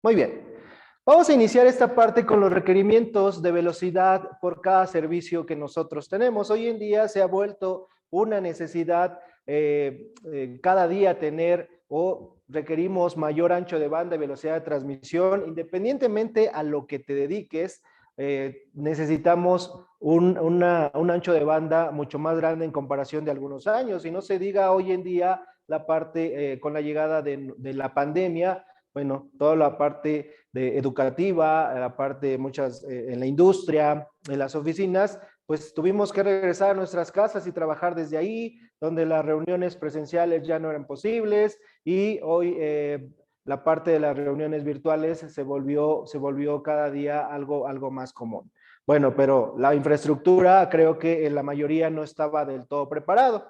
Muy bien. Vamos a iniciar esta parte con los requerimientos de velocidad por cada servicio que nosotros tenemos. Hoy en día se ha vuelto una necesidad cada día tener o requerimos mayor ancho de banda y velocidad de transmisión, independientemente a lo que te dediques. Necesitamos un ancho de banda mucho más grande en comparación de algunos años. Y no se diga hoy en día la parte con la llegada de la pandemia, bueno, toda la parte de educativa, la parte muchas en la industria, en las oficinas, pues tuvimos que regresar a nuestras casas y trabajar desde ahí, donde las reuniones presenciales ya no eran posibles y hoy la parte de las reuniones virtuales se volvió cada día algo más común. Bueno, pero la infraestructura creo que en la mayoría no estaba del todo preparado.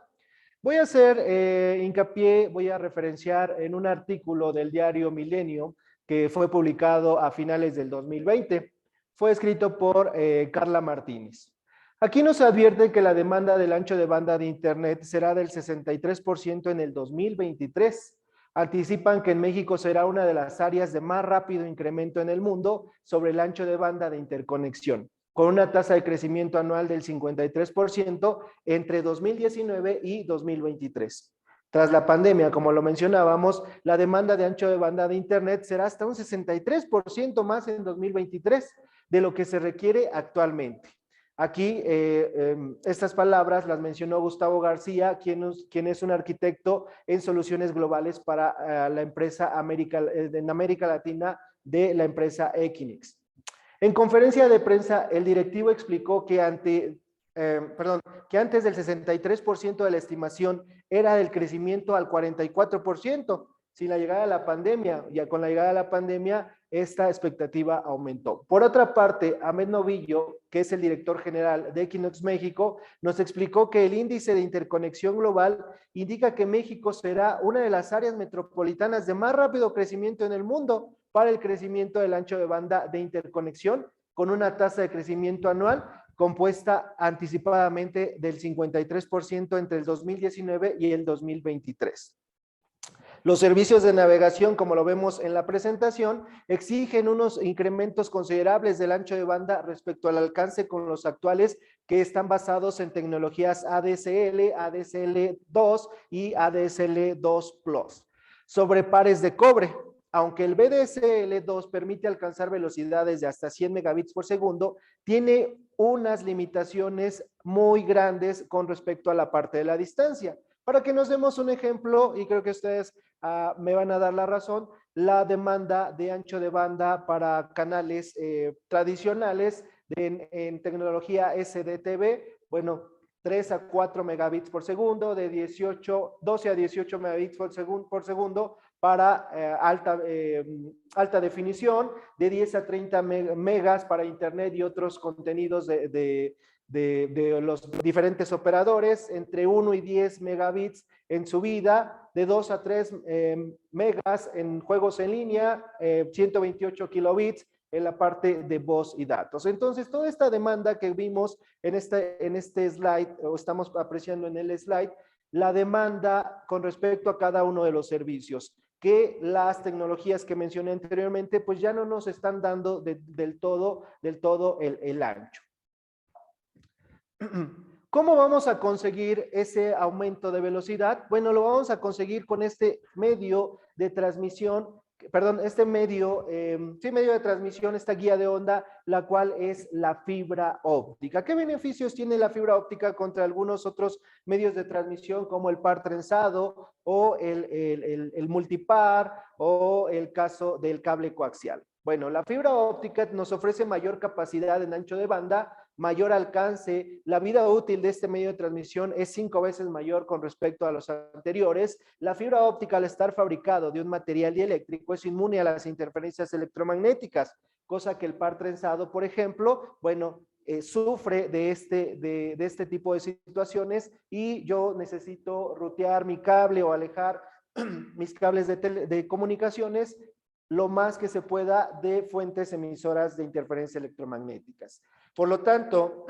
Voy a hacer hincapié, voy a referenciar en un artículo del diario Milenio que fue publicado a finales del 2020. Fue escrito por Carla Martínez. Aquí nos advierte que la demanda del ancho de banda de Internet será del 63% en el 2023. Anticipan que en México será una de las áreas de más rápido incremento en el mundo sobre el ancho de banda de interconexión, con una tasa de crecimiento anual del 53% entre 2019 y 2023. Tras la pandemia, como lo mencionábamos, la demanda de ancho de banda de Internet será hasta un 63% más en 2023 de lo que se requiere actualmente. Aquí estas palabras las mencionó Gustavo García, quien es un arquitecto en soluciones globales para la empresa en América Latina de la empresa Equinix. En conferencia de prensa, el directivo explicó que que antes del 63% de la estimación era del crecimiento al 44%. Sin la llegada de la pandemia, ya con la llegada de la pandemia, esta expectativa aumentó. Por otra parte, Ahmed Novillo, que es el director general de Equinox México, nos explicó que el índice de interconexión global indica que México será una de las áreas metropolitanas de más rápido crecimiento en el mundo para el crecimiento del ancho de banda de interconexión, con una tasa de crecimiento anual compuesta anticipadamente del 53% entre el 2019 y el 2023. Los servicios de navegación, como lo vemos en la presentación, exigen unos incrementos considerables del ancho de banda respecto al alcance con los actuales, que están basados en tecnologías ADSL, ADSL2 y ADSL2 Plus, sobre pares de cobre. Aunque el VDSL2 permite alcanzar velocidades de hasta 100 megabits por segundo, tiene unas limitaciones muy grandes con respecto a la parte de la distancia. Para que nos demos un ejemplo, y creo que ustedes me van a dar la razón, la demanda de ancho de banda para canales tradicionales en tecnología SDTV, bueno, 3 a 4 megabits por segundo, de 12 a 18 megabits por segundo para alta definición, de 10 a 30 megas para internet y otros contenidos de los diferentes operadores, entre 1 y 10 megabits en subida, de 2 a 3 megas en juegos en línea, 128 kilobits en la parte de voz y datos. Entonces, toda esta demanda que vimos en este slide, o estamos apreciando en el slide, la demanda con respecto a cada uno de los servicios, que las tecnologías que mencioné anteriormente, pues ya no nos están dando del todo el ancho. ¿Cómo vamos a conseguir ese aumento de velocidad? Bueno, lo vamos a conseguir con este medio de transmisión, medio de transmisión, esta guía de onda, la cual es la fibra óptica. ¿Qué beneficios tiene la fibra óptica contra algunos otros medios de transmisión, como el par trenzado o el multipar o el caso del cable coaxial? Bueno, la fibra óptica nos ofrece mayor capacidad en ancho de banda, mayor alcance. La vida útil de este medio de transmisión es 5 veces mayor con respecto a los anteriores. La fibra óptica, al estar fabricado de un material dieléctrico, es inmune a las interferencias electromagnéticas, cosa que el par trenzado, por ejemplo, bueno, sufre de este tipo de situaciones, y yo necesito rutear mi cable o alejar mis cables de comunicaciones lo más que se pueda de fuentes emisoras de interferencias electromagnéticas. Por lo tanto,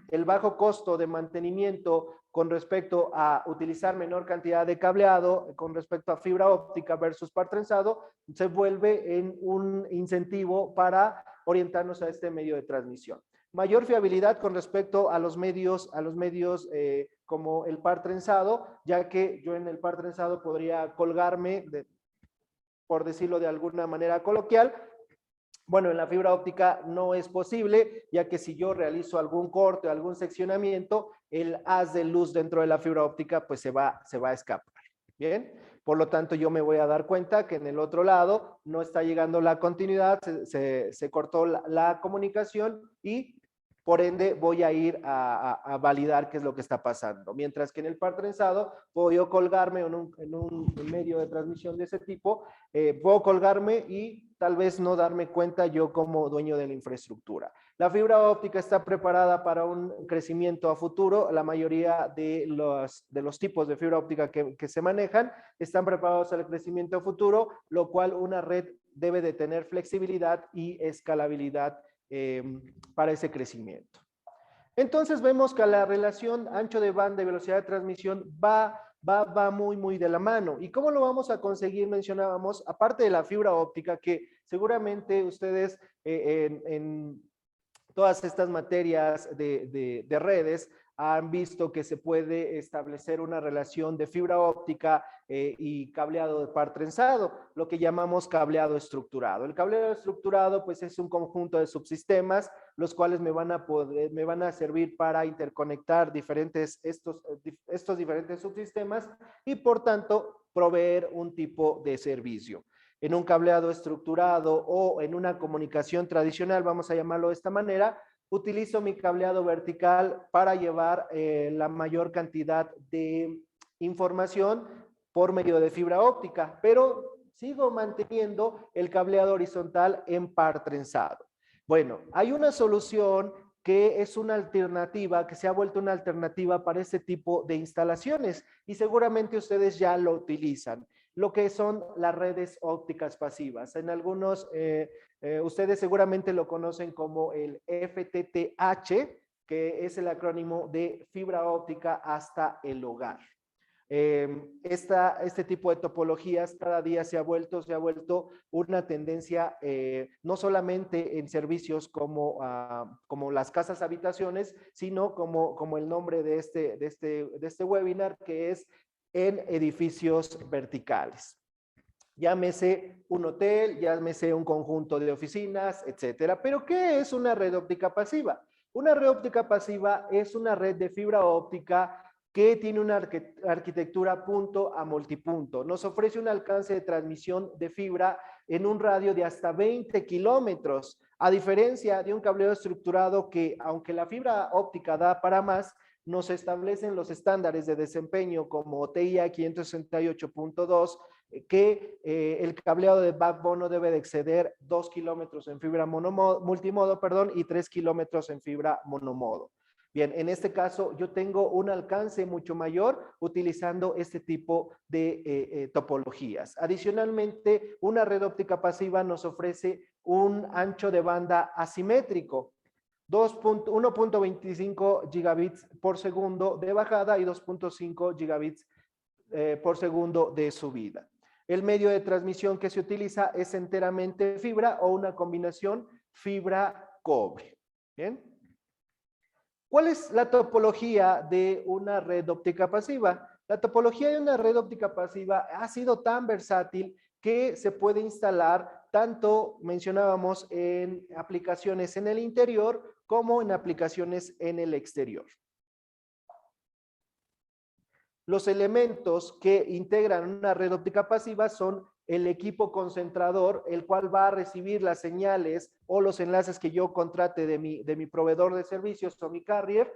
el bajo costo de mantenimiento con respecto a utilizar menor cantidad de cableado, con respecto a fibra óptica versus par trenzado, se vuelve en un incentivo para orientarnos a este medio de transmisión. Mayor fiabilidad con respecto a los medios como el par trenzado, ya que yo en el par trenzado podría colgarme, por decirlo de alguna manera coloquial. Bueno, en la fibra óptica no es posible, ya que si yo realizo algún corte o algún seccionamiento, el haz de luz dentro de la fibra óptica pues se va a escapar. Bien, por lo tanto yo me voy a dar cuenta que en el otro lado no está llegando la continuidad, se cortó la comunicación y por ende voy a ir a validar qué es lo que está pasando. Mientras que en el par trenzado puedo yo colgarme en un medio de transmisión de ese tipo, puedo colgarme y tal vez no darme cuenta yo como dueño de la infraestructura. La fibra óptica está preparada para un crecimiento a futuro. La mayoría de los tipos de fibra óptica que se manejan están preparados al crecimiento a futuro, lo cual una red debe de tener flexibilidad y escalabilidad para ese crecimiento. Entonces vemos que la relación ancho de banda y velocidad de transmisión va muy de la mano. ¿Y cómo lo vamos a conseguir? Mencionábamos, aparte de la fibra óptica, que seguramente ustedes en todas estas materias de redes han visto que se puede establecer una relación de fibra óptica y cableado de par trenzado, lo que llamamos cableado estructurado. El cableado estructurado pues es un conjunto de subsistemas, los cuales me van a servir para interconectar estos diferentes subsistemas y por tanto proveer un tipo de servicio. En un cableado estructurado o en una comunicación tradicional, vamos a llamarlo de esta manera, utilizo mi cableado vertical para llevar la mayor cantidad de información por medio de fibra óptica, pero sigo manteniendo el cableado horizontal en par trenzado. Bueno, hay una solución que es una alternativa, que se ha vuelto una alternativa para este tipo de instalaciones y seguramente ustedes ya lo utilizan, lo que son las redes ópticas pasivas. En algunos, ustedes seguramente lo conocen como el FTTH, que es el acrónimo de fibra óptica hasta el hogar. Este tipo de topologías cada día se ha vuelto una tendencia, no solamente en servicios como las casas habitaciones, sino como el nombre de este webinar, que es en edificios verticales. Llámese un hotel, llámese un conjunto de oficinas, etcétera. Pero ¿qué es una red óptica pasiva? Una red óptica pasiva es una red de fibra óptica que tiene una arquitectura punto a multipunto. Nos ofrece un alcance de transmisión de fibra en un radio de hasta 20 kilómetros, a diferencia de un cableado estructurado que, aunque la fibra óptica da para más, nos establecen los estándares de desempeño como TIA 568.2, que el cableado de backbone no debe de exceder 2 kilómetros en fibra multimodo, y 3 kilómetros en fibra monomodo. Bien, en este caso yo tengo un alcance mucho mayor utilizando este tipo de topologías. Adicionalmente, una red óptica pasiva nos ofrece un ancho de banda asimétrico, 1.25 gigabits por segundo de bajada y 2.5 gigabits por segundo de subida. El medio de transmisión que se utiliza es enteramente fibra o una combinación fibra-cobre. Bien. ¿Cuál es la topología de una red óptica pasiva? La topología de una red óptica pasiva ha sido tan versátil que se puede instalar tanto, mencionábamos, en aplicaciones en el interior como en aplicaciones en el exterior. Los elementos que integran una red óptica pasiva son el equipo concentrador, el cual va a recibir las señales o los enlaces que yo contrate de mi proveedor de servicios o mi carrier.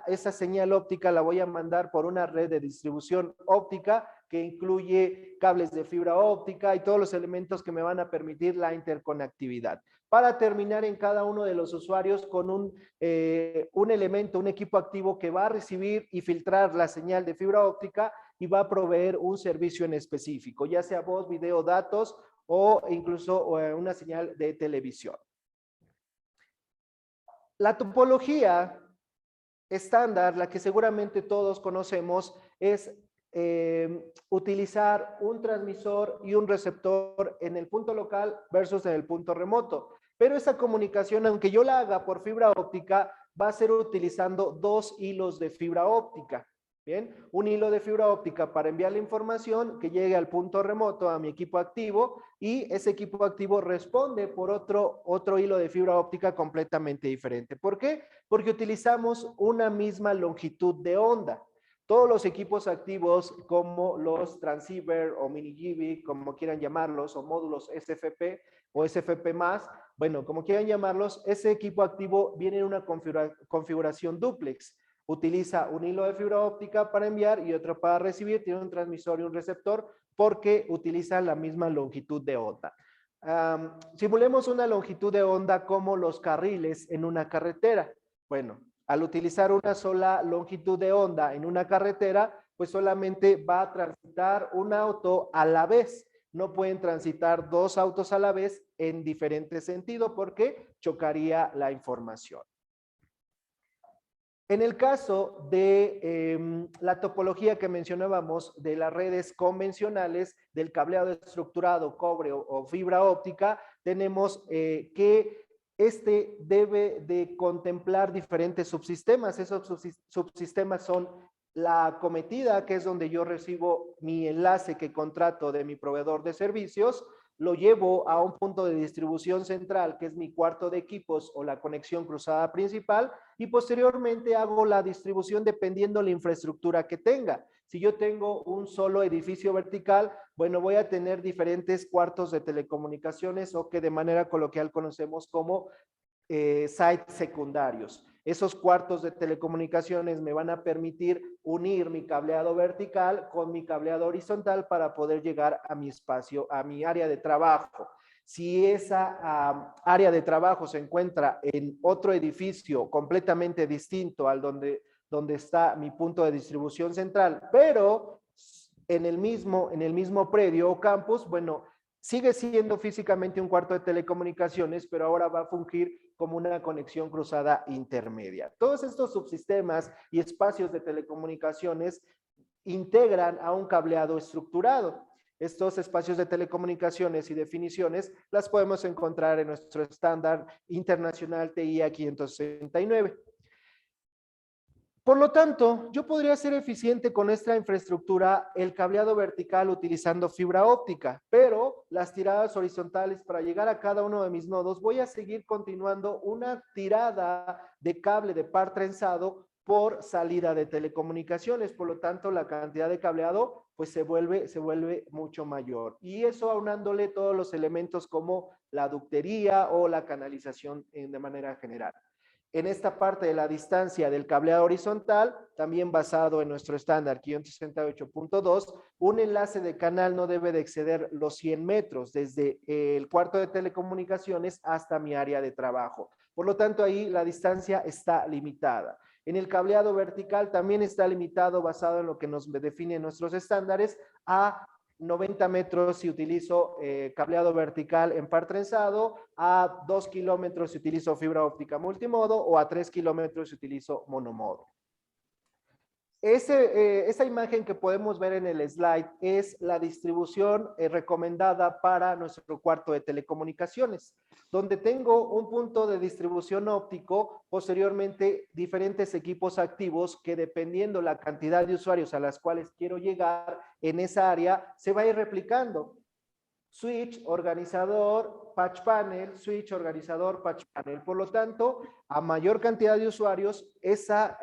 Esa señal óptica la voy a mandar por una red de distribución óptica que incluye cables de fibra óptica y todos los elementos que me van a permitir la interconectividad, para terminar en cada uno de los usuarios con un elemento, un equipo activo que va a recibir y filtrar la señal de fibra óptica y va a proveer un servicio en específico, ya sea voz, video, datos o incluso una señal de televisión. La topología estándar, la que seguramente todos conocemos, es utilizar un transmisor y un receptor en el punto local versus en el punto remoto. Pero esa comunicación, aunque yo la haga por fibra óptica, va a ser utilizando dos hilos de fibra óptica. Bien, un hilo de fibra óptica para enviar la información que llegue al punto remoto, a mi equipo activo, y ese equipo activo responde por otro hilo de fibra óptica completamente diferente. ¿Por qué? Porque utilizamos una misma longitud de onda. Todos los equipos activos, como los transceiver o mini GB, como quieran llamarlos, o módulos SFP o SFP+, bueno, como quieran llamarlos, ese equipo activo viene en una configuración duplex. Utiliza un hilo de fibra óptica para enviar y otro para recibir, tiene un transmisor y un receptor porque utilizan la misma longitud de onda. Simulemos una longitud de onda como los carriles en una carretera. Bueno, al utilizar una sola longitud de onda en una carretera, pues solamente va a transitar un auto a la vez. No pueden transitar dos autos a la vez en diferente sentido porque chocaría la información. En el caso de la topología que mencionábamos de las redes convencionales, del cableado estructurado, cobre o fibra óptica, tenemos que este debe de contemplar diferentes subsistemas. Esos subsistemas son la acometida, que es donde yo recibo mi enlace que contrato de mi proveedor de servicios, lo llevo a un punto de distribución central, que es mi cuarto de equipos o la conexión cruzada principal, y posteriormente hago la distribución dependiendo la infraestructura que tenga. Si yo tengo un solo edificio vertical, bueno, voy a tener diferentes cuartos de telecomunicaciones o que de manera coloquial conocemos como sites secundarios. Esos cuartos de telecomunicaciones me van a permitir unir mi cableado vertical con mi cableado horizontal para poder llegar a mi espacio, a mi área de trabajo. Si esa área de trabajo se encuentra en otro edificio completamente distinto al donde está mi punto de distribución central, pero en el mismo predio o campus, bueno, sigue siendo físicamente un cuarto de telecomunicaciones, pero ahora va a fungir como una conexión cruzada intermedia. Todos estos subsistemas y espacios de telecomunicaciones integran a un cableado estructurado. Estos espacios de telecomunicaciones y definiciones las podemos encontrar en nuestro estándar internacional TIA 569. Por lo tanto, yo podría ser eficiente con esta infraestructura el cableado vertical utilizando fibra óptica, pero las tiradas horizontales para llegar a cada uno de mis nodos voy a seguir continuando una tirada de cable de par trenzado por salida de telecomunicaciones. Por lo tanto, la cantidad de cableado pues se vuelve mucho mayor. Y eso aunándole todos los elementos como la ductería o la canalización de manera general. En esta parte de la distancia del cableado horizontal, también basado en nuestro estándar 568.2, un enlace de canal no debe de exceder los 100 metros desde el cuarto de telecomunicaciones hasta mi área de trabajo. Por lo tanto, ahí la distancia está limitada. En el cableado vertical también está limitado, basado en lo que nos definen nuestros estándares, a 90 metros si utilizo cableado vertical en par trenzado, a 2 kilómetros si utilizo fibra óptica multimodo o a 3 kilómetros si utilizo monomodo. Esa imagen que podemos ver en el slide es la distribución recomendada para nuestro cuarto de telecomunicaciones, donde tengo un punto de distribución óptico, posteriormente diferentes equipos activos que dependiendo la cantidad de usuarios a las cuales quiero llegar en esa área, se va a ir replicando. Switch, organizador, patch panel, switch, organizador, patch panel. Por lo tanto, a mayor cantidad de usuarios, esa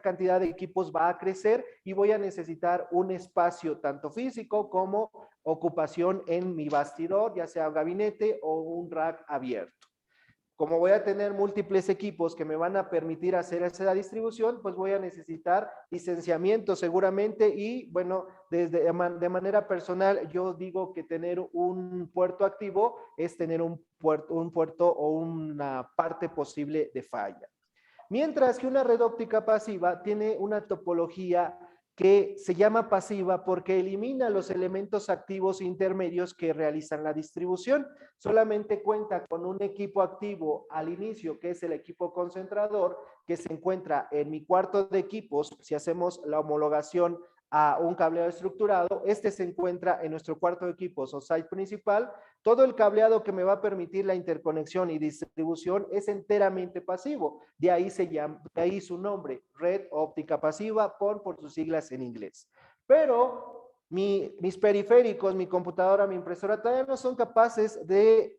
cantidad de equipos va a crecer y voy a necesitar un espacio tanto físico como ocupación en mi bastidor, ya sea gabinete o un rack abierto. Como voy a tener múltiples equipos que me van a permitir hacer esa distribución, pues voy a necesitar licenciamiento seguramente y bueno, de manera personal yo digo que tener un puerto activo es tener un puerto o una parte posible de falla. Mientras que una red óptica pasiva tiene una topología que se llama pasiva porque elimina los elementos activos intermedios que realizan la distribución. Solamente cuenta con un equipo activo al inicio, que es el equipo concentrador, que se encuentra en mi cuarto de equipos. Si hacemos la homologación a un cableado estructurado, este se encuentra en nuestro cuarto de equipos o site principal. Todo el cableado que me va a permitir la interconexión y distribución es enteramente pasivo. De ahí su nombre, red óptica pasiva, por sus siglas en inglés. Pero mis periféricos, mi computadora, mi impresora, todavía no son capaces de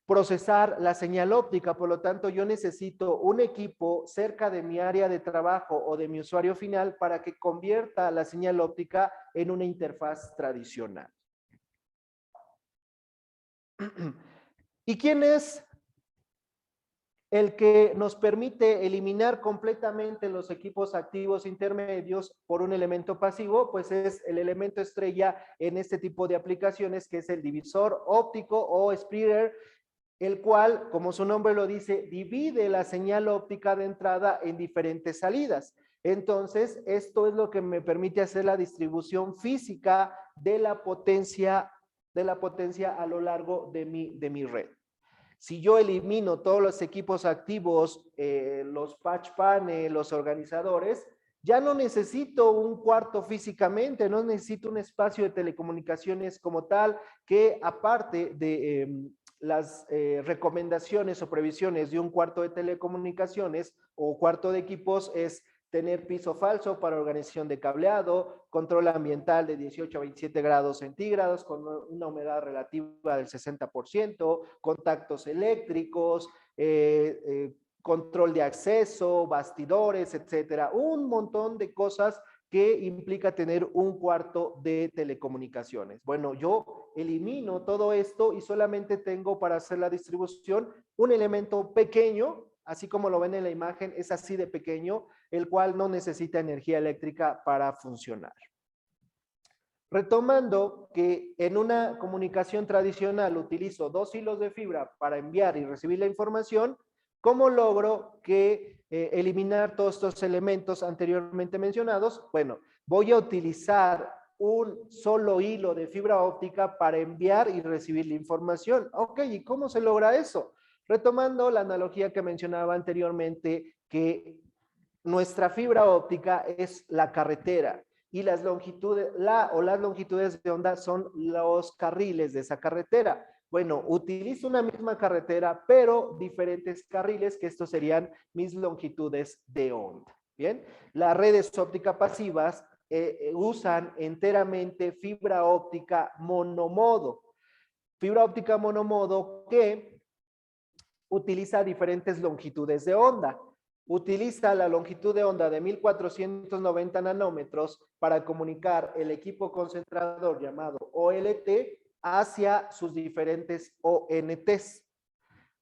procesar la señal óptica. Por lo tanto, yo necesito un equipo cerca de mi área de trabajo o de mi usuario final para que convierta la señal óptica en una interfaz tradicional. ¿Y quién es el que nos permite eliminar completamente los equipos activos intermedios por un elemento pasivo? Pues es el elemento estrella en este tipo de aplicaciones, que es el divisor óptico o splitter, el cual, como su nombre lo dice, divide la señal óptica de entrada en diferentes salidas. Entonces, esto es lo que me permite hacer la distribución física de la potencia a lo largo de mi red. Si yo elimino todos los equipos activos, los patch panel, los organizadores, ya no necesito un cuarto físicamente, no necesito un espacio de telecomunicaciones como tal, que aparte de las recomendaciones o previsiones de un cuarto de telecomunicaciones o cuarto de equipos es tener piso falso para organización de cableado, control ambiental de 18 a 27 grados centígrados con una humedad relativa del 60%, contactos eléctricos, control de acceso, bastidores, etcétera. Un montón de cosas que implica tener un cuarto de telecomunicaciones. Bueno, yo elimino todo esto y solamente tengo para hacer la distribución un elemento pequeño, así como lo ven en la imagen, es así de pequeño, el cual no necesita energía eléctrica para funcionar. Retomando que en una comunicación tradicional utilizo 2 hilos de fibra para enviar y recibir la información, ¿cómo logro eliminar todos estos elementos anteriormente mencionados? Bueno, voy a utilizar un solo hilo de fibra óptica para enviar y recibir la información. Ok, ¿y cómo se logra eso? Retomando la analogía que mencionaba anteriormente, que nuestra fibra óptica es la carretera y las longitudes, las longitudes de onda son los carriles de esa carretera. Bueno, utilizo una misma carretera, pero diferentes carriles, que estos serían mis longitudes de onda. Bien, las redes ópticas pasivas usan enteramente fibra óptica monomodo. Fibra óptica monomodo que utiliza diferentes longitudes de onda. Utiliza la longitud de onda de 1490 nanómetros para comunicar el equipo concentrador llamado OLT hacia sus diferentes ONTs.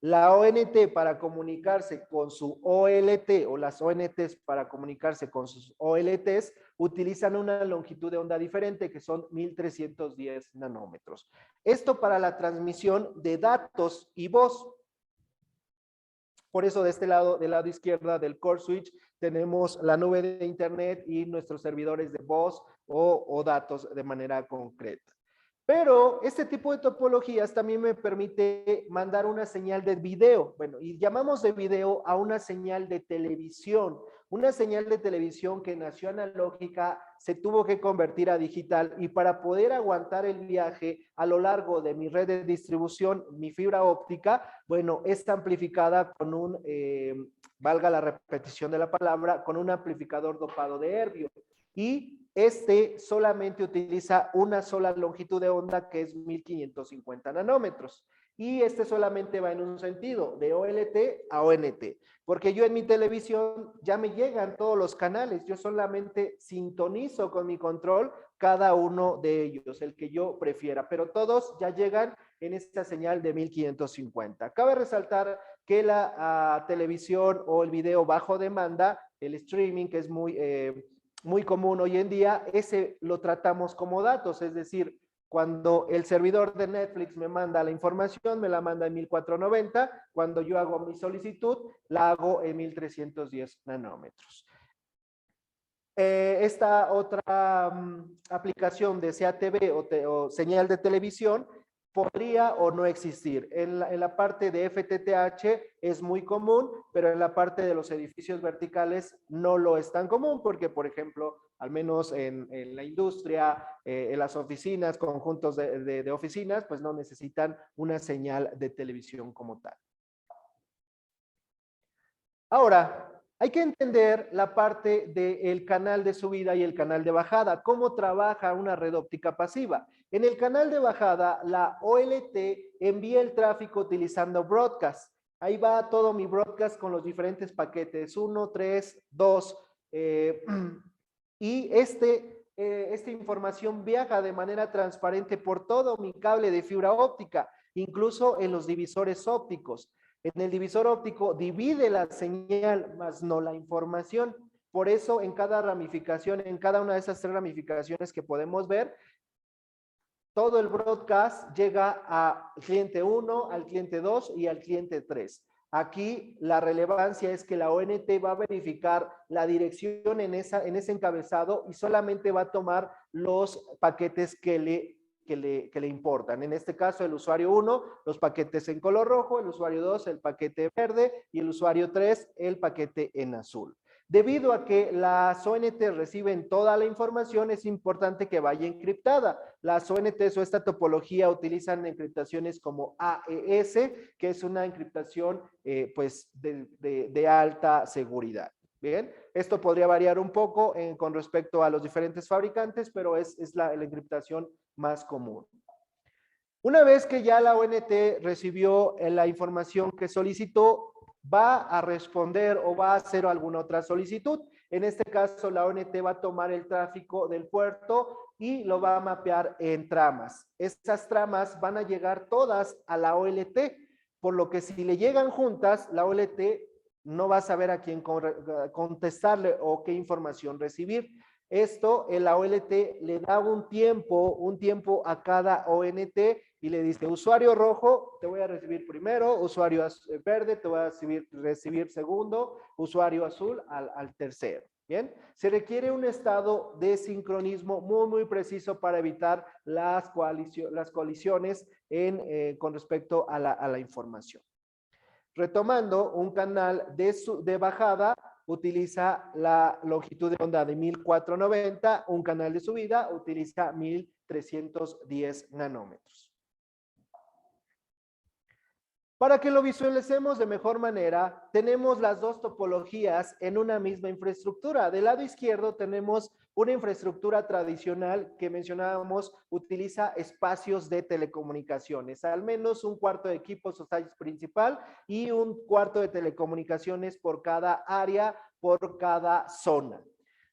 La ONT para comunicarse con su OLT o las ONTs para comunicarse con sus OLTs utilizan una longitud de onda diferente que son 1310 nanómetros. Esto para la transmisión de datos y voz. Por eso de este lado, del lado izquierdo del core switch, tenemos la nube de internet y nuestros servidores de voz o datos de manera concreta. Pero este tipo de topologías también me permite mandar una señal de video. Bueno, y llamamos de video a una señal de televisión. Una señal de televisión que nació analógica, se tuvo que convertir a digital y para poder aguantar el viaje a lo largo de mi red de distribución, mi fibra óptica, bueno, está amplificada con un, valga la repetición de la palabra, con un amplificador dopado de herbio. Y este solamente utiliza una sola longitud de onda que es 1550 nanómetros. Y este solamente va en un sentido, de OLT a ONT. Porque yo en mi televisión ya me llegan todos los canales. Yo solamente sintonizo con mi control cada uno de ellos, el que yo prefiera. Pero todos ya llegan en esta señal de 1550. Cabe resaltar que la televisión o el video bajo demanda, el streaming, que es muy común hoy en día, ese lo tratamos como datos, es decir, cuando el servidor de Netflix me manda la información, me la manda en 1490, cuando yo hago mi solicitud, la hago en 1310 nanómetros. Esta otra aplicación de CATV o señal de televisión podría o no existir. En la parte de FTTH es muy común, pero en la parte de los edificios verticales no lo es tan común porque, por ejemplo, al menos en la industria, en las oficinas, conjuntos de oficinas, pues no necesitan una señal de televisión como tal. Ahora, hay que entender la parte del canal de subida y el canal de bajada, cómo trabaja una red óptica pasiva. En el canal de bajada, la OLT envía el tráfico utilizando broadcast. Ahí va todo mi broadcast con los diferentes paquetes, 1, 3, 2. Y esta información viaja de manera transparente por todo mi cable de fibra óptica, incluso en los divisores ópticos. En el divisor óptico divide la señal, más no la información. Por eso en cada ramificación, en cada una de esas 3 ramificaciones que podemos ver, todo el broadcast llega al cliente 1, al cliente 2 y al cliente 3. Aquí la relevancia es que la ONT va a verificar la dirección en ese encabezado y solamente va a tomar los paquetes que le importan. En este caso, el usuario 1, los paquetes en color rojo, el usuario 2, el paquete verde y el usuario 3, el paquete en azul. Debido a que las ONT reciben toda la información, es importante que vaya encriptada. Las ONTs o esta topología utilizan encriptaciones como AES, que es una encriptación pues de alta seguridad. Bien, esto podría variar un poco con respecto a los diferentes fabricantes, pero es la encriptación más común. Una vez que ya la ONT recibió la información que solicitó, va a responder o va a hacer alguna otra solicitud. En este caso, la ONT va a tomar el tráfico del puerto y lo va a mapear en tramas. Estas tramas van a llegar todas a la OLT, por lo que si le llegan juntas, la OLT no va a saber a quién contestarle o qué información recibir. Esto, la OLT le da un tiempo a cada ONT y le dice, usuario rojo, te voy a recibir primero, usuario verde, te voy a recibir segundo, usuario azul al tercero. Bien, se requiere un estado de sincronismo muy preciso para evitar las colisiones con respecto a la información. Retomando, un canal de bajada utiliza la longitud de onda de 1490, un canal de subida utiliza 1310 nanómetros. Para que lo visualicemos de mejor manera, tenemos las dos topologías en una misma infraestructura. Del lado izquierdo tenemos una infraestructura tradicional que mencionábamos, utiliza espacios de telecomunicaciones, al menos un cuarto de equipo social principal y un cuarto de telecomunicaciones por cada área, por cada zona.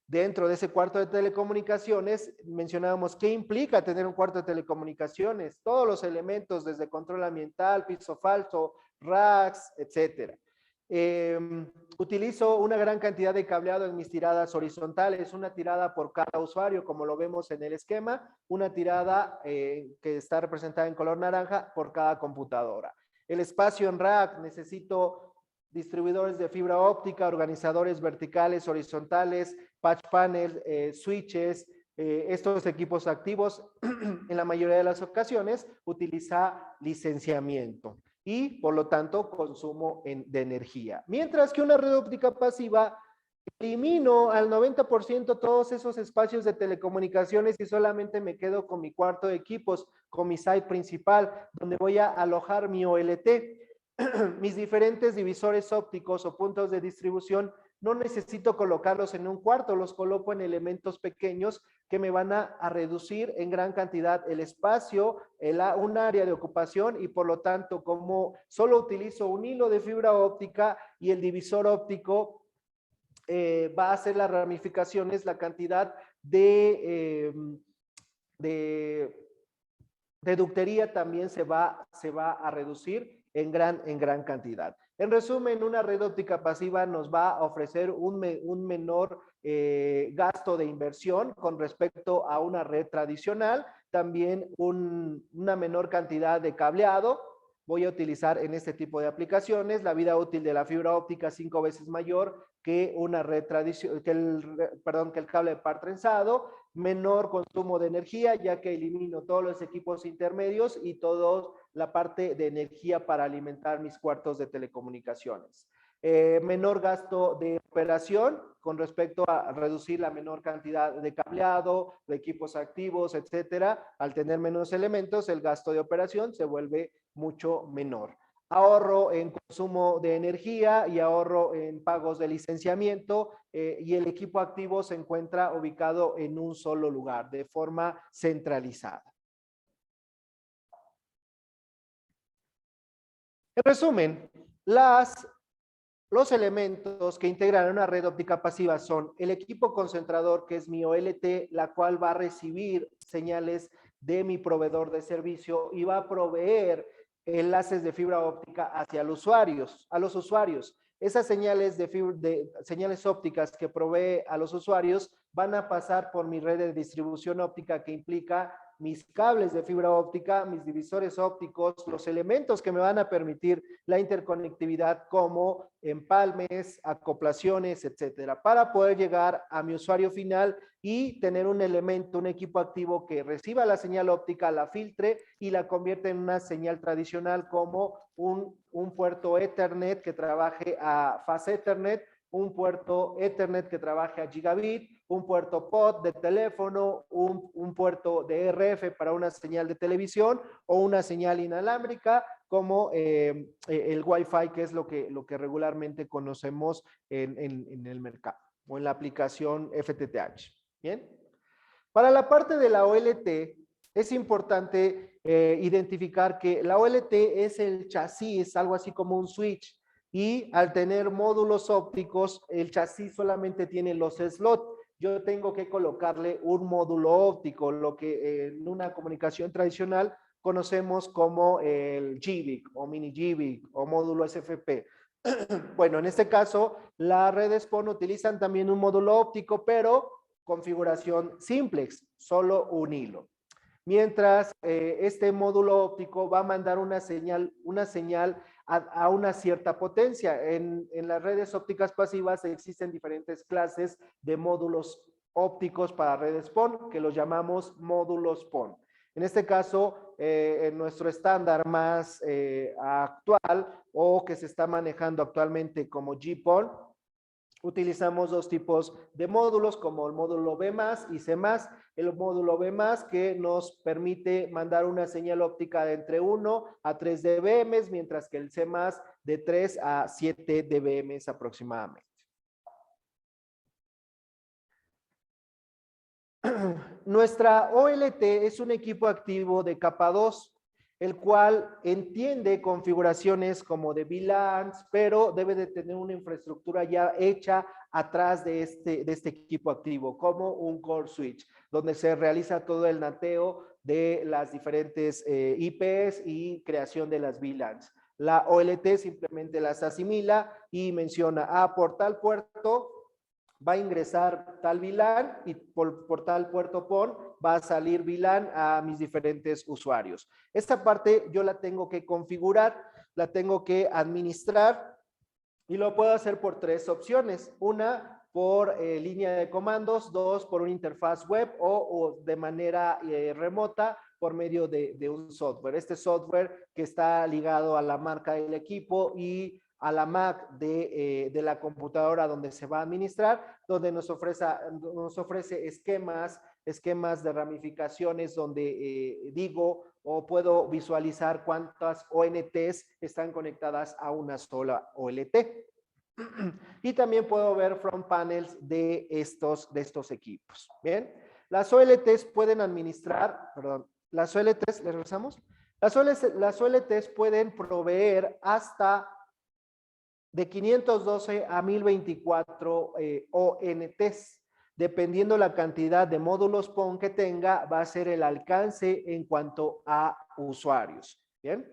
Dentro de ese cuarto de telecomunicaciones, mencionábamos qué implica tener un cuarto de telecomunicaciones, todos los elementos desde control ambiental, piso falso, racks, etcétera. Utilizo una gran cantidad de cableado en mis tiradas horizontales, una tirada por cada usuario, como lo vemos en el esquema, una tirada que está representada en color naranja por cada computadora. El espacio en rack, necesito distribuidores de fibra óptica, organizadores verticales, horizontales, patch panel, switches, estos equipos activos, en la mayoría de las ocasiones, utiliza licenciamiento y, por lo tanto, consumo de energía. Mientras que una red óptica pasiva, elimino al 90% todos esos espacios de telecomunicaciones y solamente me quedo con mi cuarto de equipos, con mi site principal, donde voy a alojar mi OLT. Mis diferentes divisores ópticos o puntos de distribución no necesito colocarlos en un cuarto, los coloco en elementos pequeños que me van a reducir en gran cantidad el espacio, un área de ocupación y por lo tanto, como solo utilizo un hilo de fibra óptica y el divisor óptico va a hacer las ramificaciones, la cantidad de ductería también se va a reducir en gran cantidad. En resumen, una red óptica pasiva nos va a ofrecer un menor gasto de inversión con respecto a una red tradicional, también una menor cantidad de cableado, voy a utilizar en este tipo de aplicaciones. La vida útil de la fibra óptica es 5 veces mayor que una red tradicional, que el cable de par trenzado, menor consumo de energía, ya que elimino todos los equipos intermedios y toda la parte de energía para alimentar mis cuartos de telecomunicaciones. Menor gasto de operación con respecto a reducir la menor cantidad de cableado, de equipos activos, etcétera. Al tener menos elementos, el gasto de operación se vuelve mucho menor. Ahorro en consumo de energía y ahorro en pagos de licenciamiento, y el equipo activo se encuentra ubicado en un solo lugar, de forma centralizada. En resumen, los elementos que integran una red óptica pasiva son el equipo concentrador, que es mi OLT, la cual va a recibir señales de mi proveedor de servicio y va a proveer enlaces de fibra óptica hacia los usuarios. Esas señales señales ópticas que provee a los usuarios van a pasar por mi red de distribución óptica, que implica mis cables de fibra óptica, mis divisores ópticos, los elementos que me van a permitir la interconectividad, como empalmes, acoplaciones, etcétera, para poder llegar a mi usuario final y tener un elemento, un equipo activo que reciba la señal óptica, la filtre y la convierte en una señal tradicional, como un puerto Ethernet que trabaje a Fast Ethernet, un puerto Ethernet que trabaje a gigabit, un puerto POD de teléfono, un puerto de RF para una señal de televisión o una señal inalámbrica, como el Wi-Fi, que es lo que regularmente conocemos en el mercado o en la aplicación FTTH. ¿Bien? Para la parte de la OLT, es importante identificar que la OLT es el chasis, algo así como un switch, y al tener módulos ópticos, el chasis solamente tiene los slots. Yo tengo que colocarle un módulo óptico, lo que en una comunicación tradicional conocemos como el GBIC o mini GBIC o módulo SFP. Bueno, en este caso, las redes PON utilizan también un módulo óptico, pero configuración simplex, solo un hilo. Mientras este módulo óptico va a mandar una señal a una cierta potencia. En las redes ópticas pasivas existen diferentes clases de módulos ópticos para redes PON, que los llamamos módulos PON. En este caso, en nuestro estándar más actual, o que se está manejando actualmente como GPON, utilizamos dos tipos de módulos, como el módulo B+ y C+. El módulo B+, que nos permite mandar una señal óptica de entre 1 a 3 dBm, mientras que el C+, de 3 a 7 dBm aproximadamente. Nuestra OLT es un equipo activo de capa 2, el cual entiende configuraciones como de VLANs, pero debe de tener una infraestructura ya hecha atrás de este equipo activo, como un core switch, donde se realiza todo el nateo de las diferentes IPs y creación de las VLANs. La OLT simplemente las asimila y menciona, por tal puerto va a ingresar tal VLAN y por tal puerto PON va a salir VLAN a mis diferentes usuarios. Esta parte yo la tengo que configurar, la tengo que administrar, y lo puedo hacer por tres opciones. Una, por línea de comandos; dos, por una interfaz web, o de manera remota por medio de un software. Este software que está ligado a la marca del equipo y a la MAC de la computadora donde se va a administrar, donde nos ofrece esquemas de ramificaciones, donde digo o puedo visualizar cuántas ONTs están conectadas a una sola OLT. Y también puedo ver front panels de estos equipos. Bien, las OLTs pueden administrar, las OLTs, ¿les regresamos? Las OLTs pueden proveer hasta de 512 a 1024 ONTs. Dependiendo la cantidad de módulos PON que tenga, va a ser el alcance en cuanto a usuarios. Bien.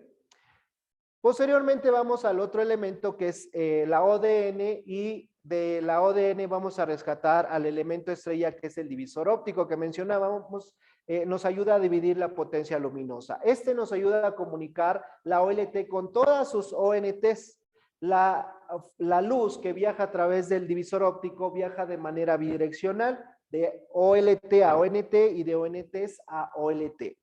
Posteriormente vamos al otro elemento, que es la ODN, y de la ODN vamos a rescatar al elemento estrella que es el divisor óptico que mencionábamos. Nos ayuda a dividir la potencia luminosa. Este nos ayuda a comunicar la OLT con todas sus ONTs. La luz que viaja a través del divisor óptico viaja de manera bidireccional, de OLT a ONT y de ONTs a OLT.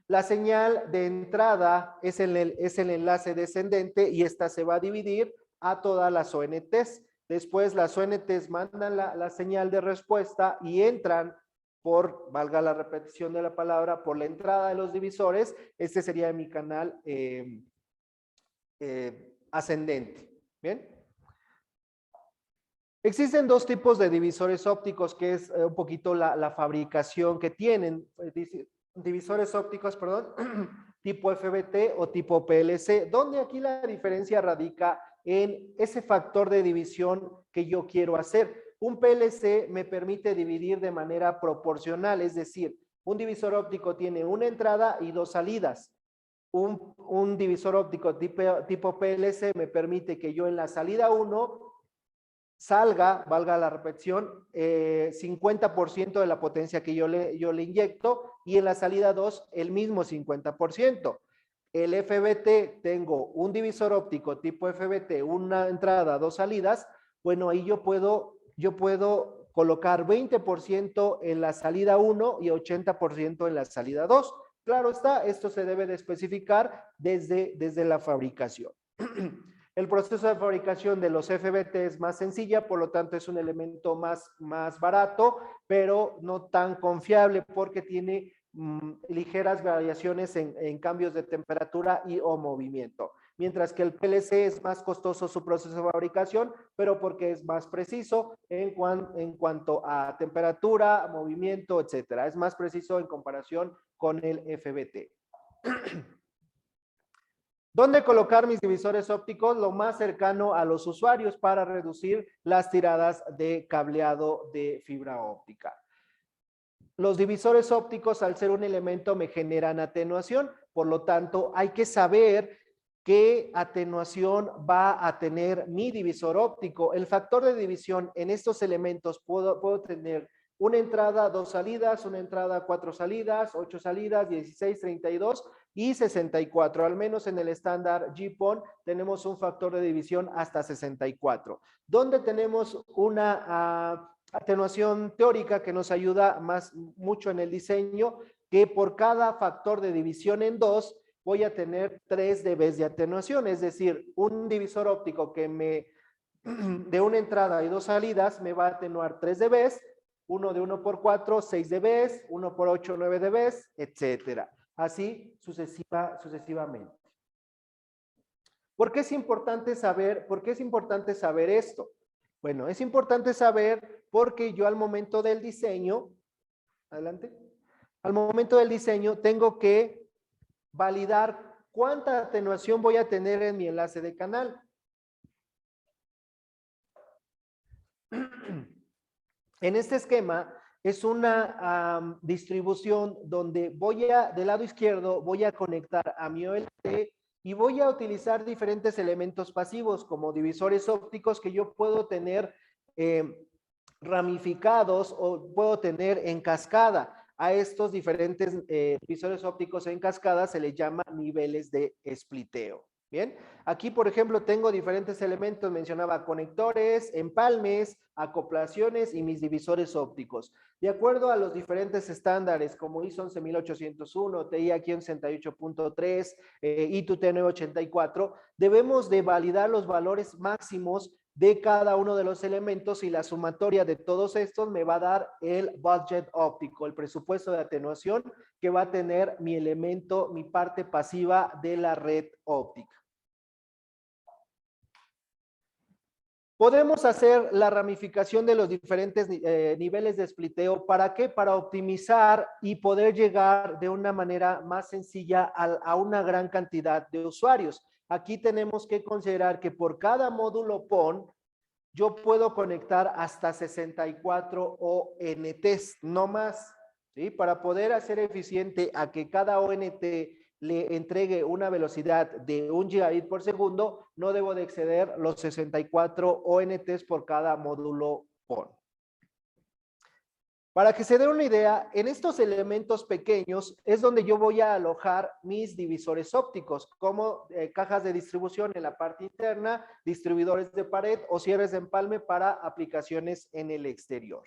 La señal de entrada es el enlace descendente y esta se va a dividir a todas las ONTs. Después las ONTs mandan la señal de respuesta y entran por, valga la repetición de la palabra, por la entrada de los divisores. Este sería mi canal ascendente. ¿Bien? Existen dos tipos de divisores ópticos, que es un poquito la fabricación que tienen. Divisores ópticos, perdón, tipo FBT o tipo PLC, donde aquí la diferencia radica en ese factor de división que yo quiero hacer. Un PLC me permite dividir de manera proporcional, es decir, un divisor óptico tiene una entrada y dos salidas. Un divisor óptico tipo PLC me permite que yo en la salida 1 salga, valga la repetición, 50% de la potencia que yo le inyecto y en la salida 2 el mismo 50%. El FBT, tengo un divisor óptico tipo FBT, una entrada, dos salidas, bueno, ahí yo puedo colocar 20% en la salida 1 y 80% en la salida 2. Claro está, esto se debe de especificar desde la fabricación. El proceso de fabricación de los FBT es más sencilla, por lo tanto es un elemento más barato, pero no tan confiable porque tiene ligeras variaciones en cambios de temperatura y o movimiento. Mientras que el PLC es más costoso su proceso de fabricación, pero porque es más preciso en cuanto a temperatura, movimiento, etcétera. Es más preciso en comparación con el FBT. ¿Dónde colocar mis divisores ópticos? Lo más cercano a los usuarios para reducir las tiradas de cableado de fibra óptica. Los divisores ópticos, al ser un elemento, me generan atenuación. Por lo tanto, hay que saber qué atenuación va a tener mi divisor óptico. El factor de división en estos elementos puedo tener una entrada, dos salidas, una entrada, cuatro salidas, 8 salidas, 16, 32 y 64. Al menos en el estándar GPON tenemos un factor de división hasta 64. Donde tenemos una atenuación teórica que nos ayuda mucho en el diseño, que por cada factor de división en 2 voy a tener 3 dB de atenuación, es decir, un divisor óptico que de una entrada y dos salidas me va a atenuar 3 dB, uno de 1 por 4, 6 dB, 1 por 8, 9 dB, etcétera. Así sucesivamente. ¿Por qué es importante saber esto? Bueno, es importante saber porque yo al momento del diseño, adelante, al momento del diseño tengo que validar cuánta atenuación voy a tener en mi enlace de canal. En este esquema es una distribución donde del lado izquierdo voy a conectar a mi OLT y voy a utilizar diferentes elementos pasivos como divisores ópticos que yo puedo tener ramificados o puedo tener en cascada. A estos diferentes divisores ópticos en cascada se les llama niveles de spliteo. Bien, aquí por ejemplo tengo diferentes elementos, mencionaba conectores, empalmes, acoplaciones y mis divisores ópticos. De acuerdo a los diferentes estándares como ISO 11801, TIA 168.3, ITU T984, debemos de validar los valores máximos de cada uno de los elementos y la sumatoria de todos estos me va a dar el budget óptico, el presupuesto de atenuación que va a tener mi elemento, mi parte pasiva de la red óptica. Podemos hacer la ramificación de los diferentes niveles de spliteo. ¿Para qué? Para optimizar y poder llegar de una manera más sencilla a una gran cantidad de usuarios. Aquí tenemos que considerar que por cada módulo PON, yo puedo conectar hasta 64 ONTs, no más, ¿sí? Para poder hacer eficiente a que cada ONT le entregue una velocidad de 1 gigabit por segundo, no debo de exceder los 64 ONTs por cada módulo PON. Para que se dé una idea, en estos elementos pequeños es donde yo voy a alojar mis divisores ópticos, como cajas de distribución en la parte interna, distribuidores de pared o cierres de empalme para aplicaciones en el exterior.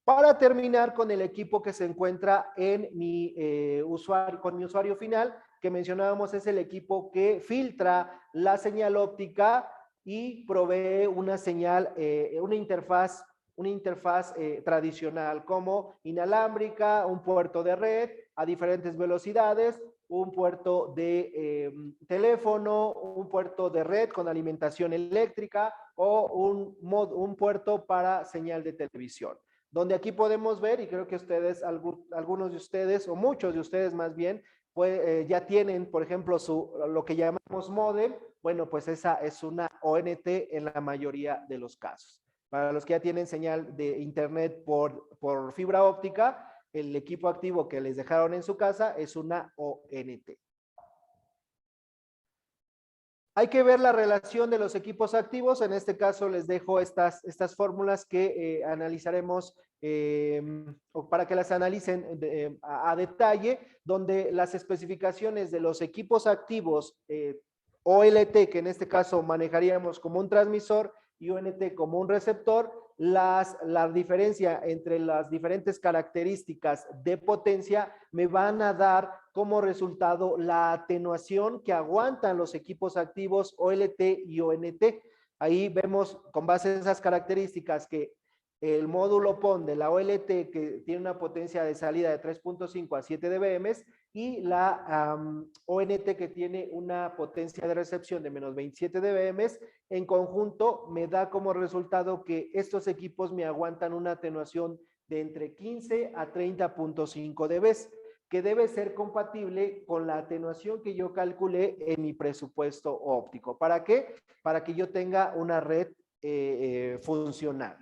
Para terminar con el equipo que se encuentra en mi usuario, con mi usuario final, que mencionábamos es el equipo que filtra la señal óptica y provee una señal, una interfaz tradicional como inalámbrica, un puerto de red a diferentes velocidades, un puerto de teléfono, un puerto de red con alimentación eléctrica o un puerto para señal de televisión. Donde aquí podemos ver, y creo que ustedes, algunos de ustedes, o muchos de ustedes más bien, pues, ya tienen, por ejemplo, lo que llamamos módem. Bueno, pues esa es una ONT en la mayoría de los casos. Para los que ya tienen señal de internet por fibra óptica, el equipo activo que les dejaron en su casa es una ONT. Hay que ver la relación de los equipos activos. En este caso les dejo estas fórmulas que analizaremos para que las analicen a detalle, donde las especificaciones de los equipos activos OLT, que en este caso manejaríamos como un transmisor, y ONT como un receptor, la diferencia entre las diferentes características de potencia me van a dar como resultado la atenuación que aguantan los equipos activos OLT y ONT. Ahí vemos con base en esas características que el módulo PON de la OLT, que tiene una potencia de salida de 3.5 a 7 dBm, y la ONT, que tiene una potencia de recepción de menos 27 dBm, en conjunto me da como resultado que estos equipos me aguantan una atenuación de entre 15 a 30.5 dB, que debe ser compatible con la atenuación que yo calculé en mi presupuesto óptico. ¿Para qué? Para que yo tenga una red funcional.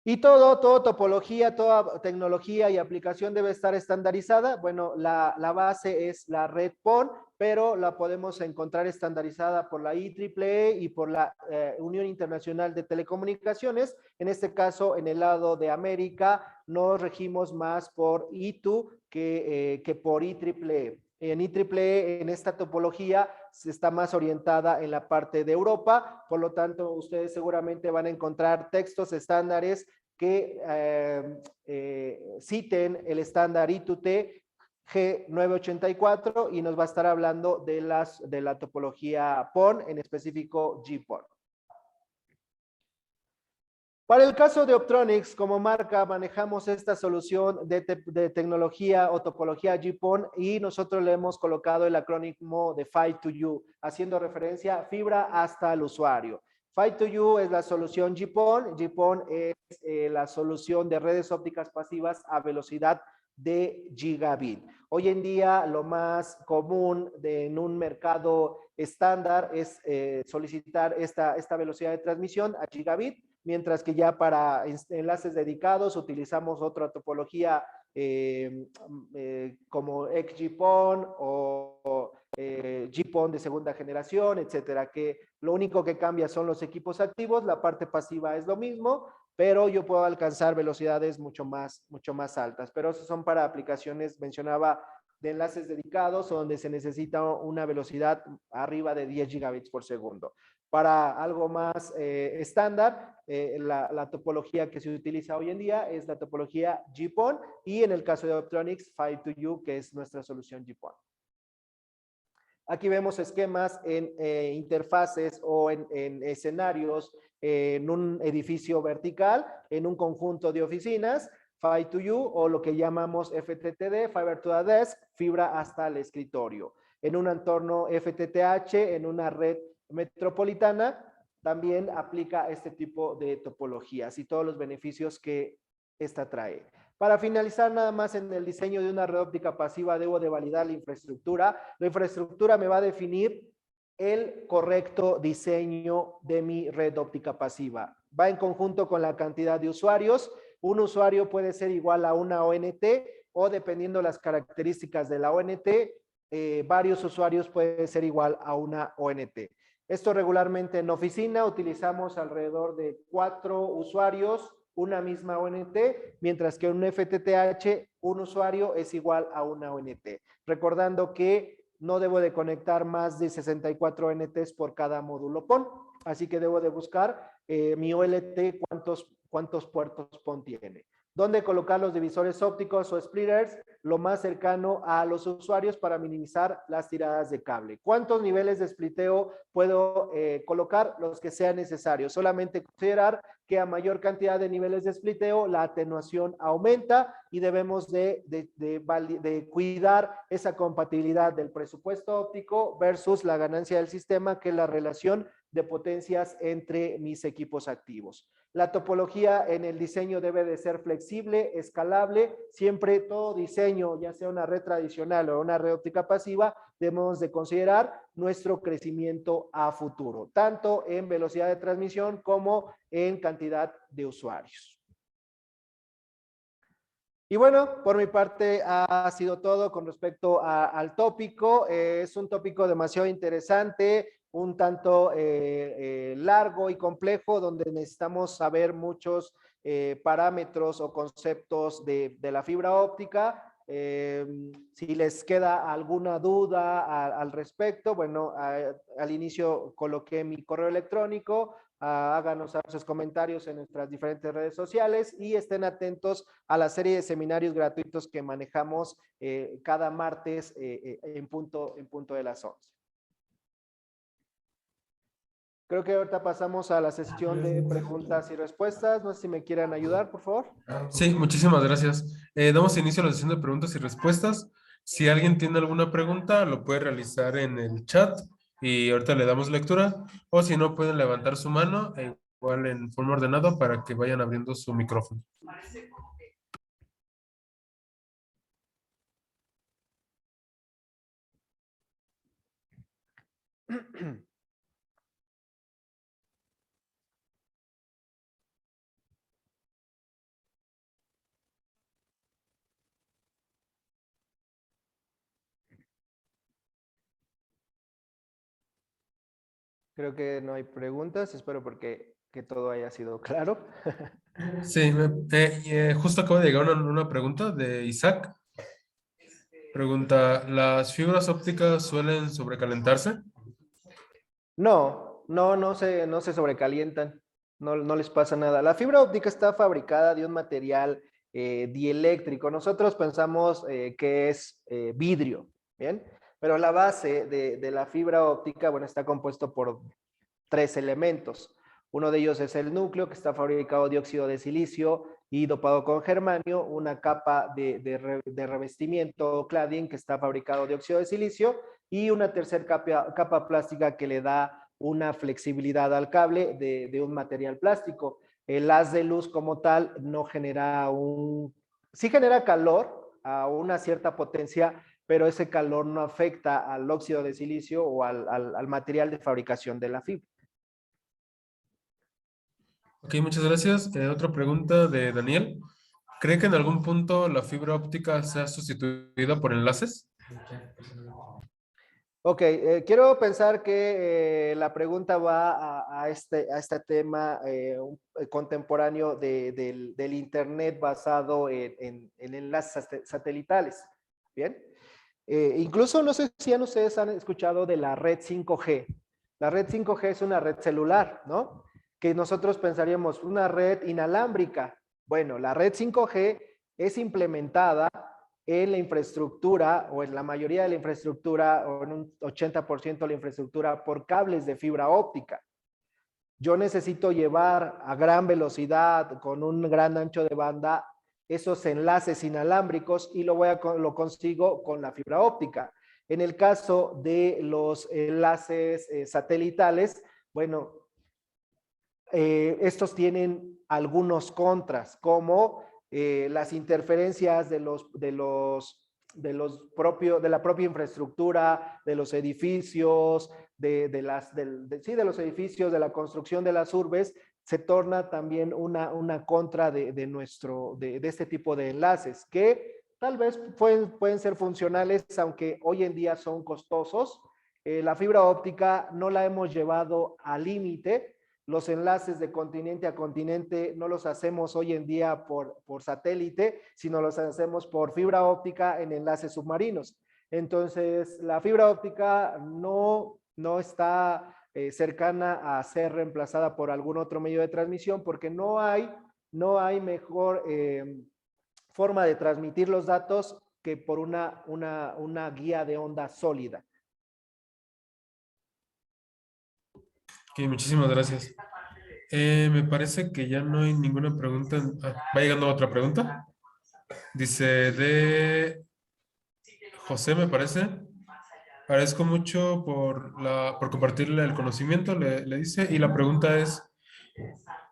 Y toda topología, toda tecnología y aplicación debe estar estandarizada. Bueno, la base es la red PON, pero la podemos encontrar estandarizada por la IEEE y por la Unión Internacional de Telecomunicaciones. En este caso, en el lado de América, nos regimos más por ITU que por IEEE. En IEEE, en esta topología, se está más orientada en la parte de Europa, por lo tanto, ustedes seguramente van a encontrar textos estándares que citen el estándar I2T G984 y nos va a estar hablando de la topología PON, en específico GPON. Para el caso de Optronics, como marca, manejamos esta solución de tecnología o topología GPON y nosotros le hemos colocado el acrónimo de Fiber2U, haciendo referencia a fibra hasta el usuario. Fiber2U es la solución GPON. GPON es la solución de redes ópticas pasivas a velocidad de gigabit. Hoy en día lo más común en un mercado estándar es solicitar esta velocidad de transmisión a gigabit, mientras que ya para enlaces dedicados utilizamos otra topología como XGPON o GPON de segunda generación, etcétera, que lo único que cambia son los equipos activos, la parte pasiva es lo mismo, pero yo puedo alcanzar velocidades mucho más altas. Pero esos son para aplicaciones, mencionaba, de enlaces dedicados, donde se necesita una velocidad arriba de 10 gigabits por segundo. Para algo más estándar, la topología que se utiliza hoy en día es la topología GPON y en el caso de Optronics, Fiber2U, que es nuestra solución GPON. Aquí vemos esquemas en interfaces o en escenarios en un edificio vertical, en un conjunto de oficinas, Fiber2U o lo que llamamos FTTD, Fiber to the Desk, fibra hasta el escritorio. En un entorno FTTH, en una red metropolitana, también aplica este tipo de topologías y todos los beneficios que esta trae. Para finalizar, nada más, en el diseño de una red óptica pasiva debo de validar la infraestructura. La infraestructura me va a definir el correcto diseño de mi red óptica pasiva. Va en conjunto con la cantidad de usuarios. Un usuario puede ser igual a una ONT o dependiendo las características de la ONT, varios usuarios puede ser igual a una ONT. Esto regularmente en oficina utilizamos alrededor de 4 usuarios, una misma ONT, mientras que en un FTTH un usuario es igual a una ONT. Recordando que no debo de conectar más de 64 ONTs por cada módulo PON, así que debo de buscar mi OLT cuántos puertos PON tiene. ¿Dónde colocar los divisores ópticos o splitters? Lo más cercano a los usuarios para minimizar las tiradas de cable. ¿Cuántos niveles de spliteo puedo colocar? Los que sean necesarios. Solamente considerar que a mayor cantidad de niveles de spliteo, la atenuación aumenta y debemos de cuidar esa compatibilidad del presupuesto óptico versus la ganancia del sistema, que es la relación de potencias entre mis equipos activos. La topología en el diseño debe de ser flexible, escalable. Siempre todo diseño, ya sea una red tradicional o una red óptica pasiva, debemos de considerar nuestro crecimiento a futuro, tanto en velocidad de transmisión como en cantidad de usuarios. Y bueno, por mi parte ha sido todo con respecto al tópico. Es un tópico demasiado interesante, un tanto largo y complejo, donde necesitamos saber muchos parámetros o conceptos de la fibra óptica. Si les queda alguna duda al respecto, bueno, al inicio coloqué mi correo electrónico. Háganos sus comentarios en nuestras diferentes redes sociales y estén atentos a la serie de seminarios gratuitos que manejamos cada martes en punto de las 11. Creo que ahorita pasamos a la sesión de preguntas y respuestas. No sé si me quieran ayudar, por favor. Sí, muchísimas gracias. Damos inicio a la sesión de preguntas y respuestas. Si alguien tiene alguna pregunta, lo puede realizar en el chat y ahorita le damos lectura. O si no, pueden levantar su mano, igual en forma ordenada, para que vayan abriendo su micrófono. Creo que no hay preguntas. Espero que todo haya sido claro. Sí, justo acaba de llegar una pregunta de Isaac. Pregunta, ¿las fibras ópticas suelen sobrecalentarse? No se sobrecalientan, no les pasa nada. La fibra óptica está fabricada de un material dieléctrico. Nosotros pensamos que es vidrio, ¿bien? Pero la base de la fibra óptica, bueno, está compuesto por 3 elementos. Uno de ellos es el núcleo, que está fabricado de óxido de silicio y dopado con germanio, una capa de revestimiento cladding que está fabricado de óxido de silicio, y una tercera capa plástica que le da una flexibilidad al cable de un material plástico. El haz de luz como tal no genera sí genera calor a una cierta potencia, pero ese calor no afecta al óxido de silicio o al material de fabricación de la fibra. Ok, muchas gracias. Otra pregunta de Daniel. ¿Cree que en algún punto la fibra óptica sea sustituida por enlaces? Ok, quiero pensar que la pregunta va a este tema contemporáneo del Internet basado en enlaces satelitales. Bien. Incluso no sé si ustedes han escuchado de la red 5G. La red 5G es una red celular, ¿no? Que nosotros pensaríamos una red inalámbrica. Bueno, la red 5G es implementada en la infraestructura o en la mayoría de la infraestructura o en un 80% de la infraestructura por cables de fibra óptica. Yo necesito llevar a gran velocidad con un gran ancho de banda esos enlaces inalámbricos y lo consigo con la fibra óptica. En el caso de los enlaces satelitales, bueno, estos tienen algunos contras, como las interferencias de la propia infraestructura, de los edificios, de los edificios, de la construcción de las urbes, se torna también una contra de este tipo de enlaces, que tal vez pueden ser funcionales, aunque hoy en día son costosos. La fibra óptica no la hemos llevado al límite. Los enlaces de continente a continente no los hacemos hoy en día por satélite, sino los hacemos por fibra óptica en enlaces submarinos. Entonces, la fibra óptica no está cercana a ser reemplazada por algún otro medio de transmisión porque no hay mejor forma de transmitir los datos que por una guía de onda sólida. Ok, muchísimas gracias. Me parece que ya no hay ninguna pregunta. Va llegando otra pregunta. Dice de José, me parece. Agradezco mucho por compartirle el conocimiento, le dice. Y la pregunta es,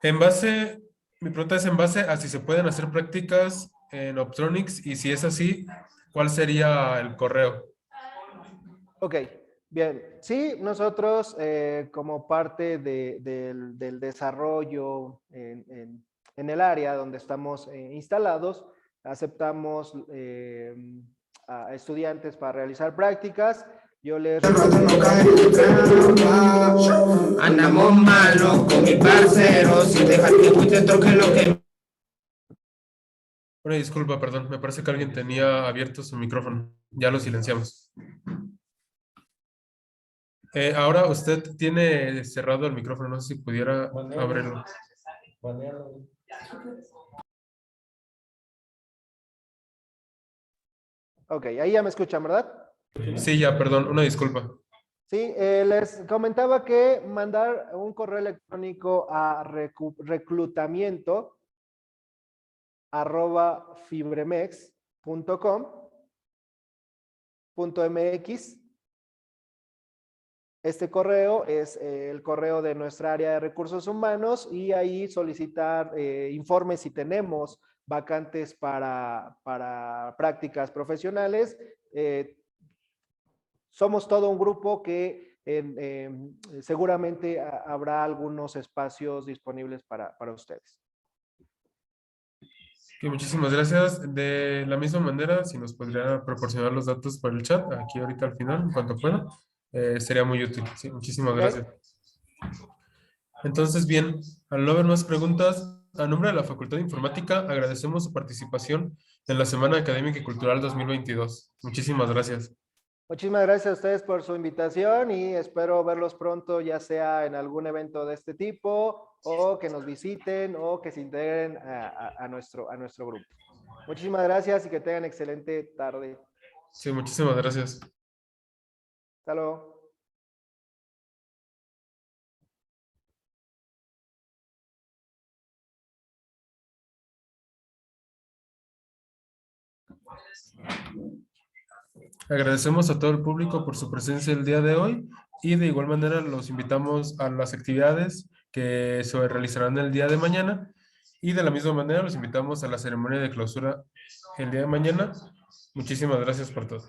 mi pregunta es en base a si se pueden hacer prácticas en Optronics y si es así, ¿cuál sería el correo? Ok, bien. Sí, nosotros como parte del desarrollo en el área donde estamos instalados, aceptamos a estudiantes para realizar prácticas. Yo les... Andamos malos con mi parcero, sin dejar que usted toque lo que... Una disculpa, perdón, me parece que alguien tenía abierto su micrófono. Ya lo silenciamos. Ahora usted tiene cerrado el micrófono, no sé si pudiera abrirlo. Ok, ahí ya me escuchan, ¿verdad? Sí, ya, perdón, una disculpa. Sí, les comentaba que mandar un correo electrónico a reclutamiento@fibremex.com.mx. Este correo es el correo de nuestra área de recursos humanos y ahí solicitar informes si tenemos vacantes para prácticas profesionales. Somos todo un grupo que seguramente habrá algunos espacios disponibles para ustedes. Ok, muchísimas gracias. De la misma manera, si nos podría proporcionar los datos por el chat, aquí ahorita al final, en cuanto pueda, sería muy útil. Sí, muchísimas gracias. Entonces, bien, al no haber más preguntas, a nombre de la Facultad de Informática, agradecemos su participación en la Semana Académica y Cultural 2022. Muchísimas gracias. Muchísimas gracias a ustedes por su invitación y espero verlos pronto, ya sea en algún evento de este tipo o que nos visiten o que se integren a nuestro grupo. Muchísimas gracias y que tengan excelente tarde. Sí, muchísimas gracias. Hasta luego. Agradecemos a todo el público por su presencia el día de hoy y de igual manera los invitamos a las actividades que se realizarán el día de mañana y de la misma manera los invitamos a la ceremonia de clausura el día de mañana. Muchísimas gracias por todo.